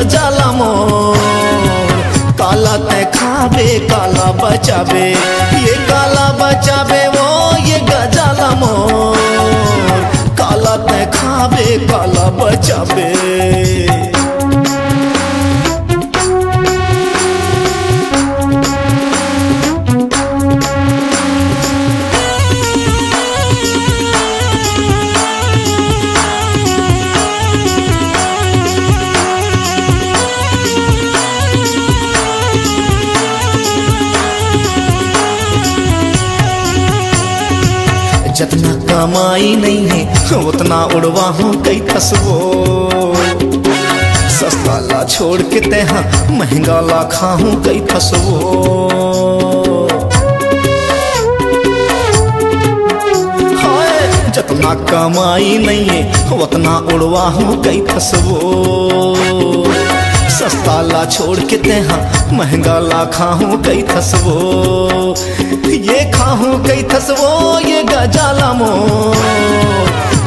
गजाला मोर। काला ते खावे काला बचावे, ये काला बचावे वो ये गजाला मोर। काला ते खावे काला बचावे। जितना कमाई नहीं है उतना उड़वा हूँ कई तस्वो। सस्ता ला छोड़ के तेहा महंगा ला खाऊं कई तस्वो। हाय जितना कमाई नहीं है उतना उड़वा हूँ कई तस्वो। सस्ता ला छोड़ के तेहा महंगा ला खाऊं कई थसवो। ये खाऊं कई थसवो ये गजाला मोर।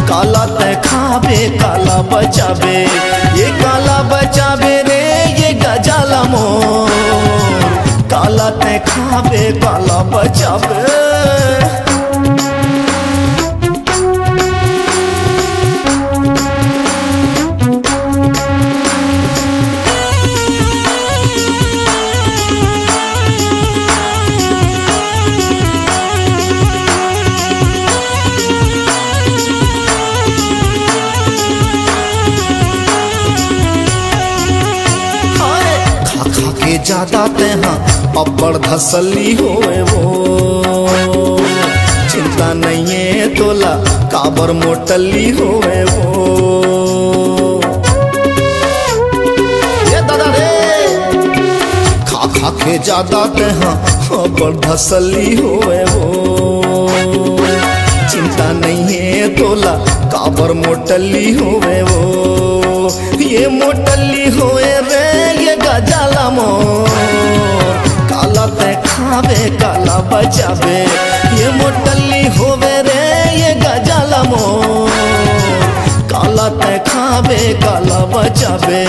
काला ते खावे काला बचावे, ये काला बचावे रे ये गजाला मोर। काला ते खावे काला बचावे। ज्यादा तेहा अब्बड़ धसली होए वो। चिंता नहीं है तोला काबर मोटली होए वो। ये दादा रे खा खा के ज्यादा तेहा अब्बड़ धसली होए वो। चिंता नहीं है तोला काबर मोटली होए वो। ये मोटली होए रे ये गजाला मोर। काला ते खावे काला बचावे, ये मोटली होवे रे ये गजाला मोर। काला ते खावे काला बचावे।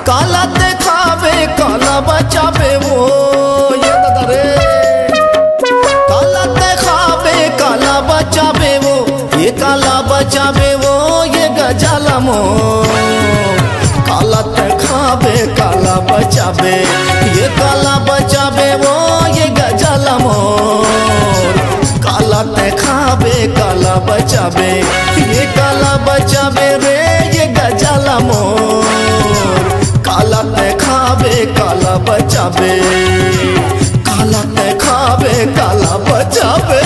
काला ते खावे काला बचावे वो। ये दादा रे काला ते खावे काला बचावे वो। ये काला बचावे वो ये गजाला मोर। काला ते खावे काला बचावे, ये काला बचावे वो ये गजाला मोर। काला ते खावे काला बचावे, ये काला बचावे रे ये गजाला मोर। काला ते खावे काला बचावे, काला ते खावे काला बचावे।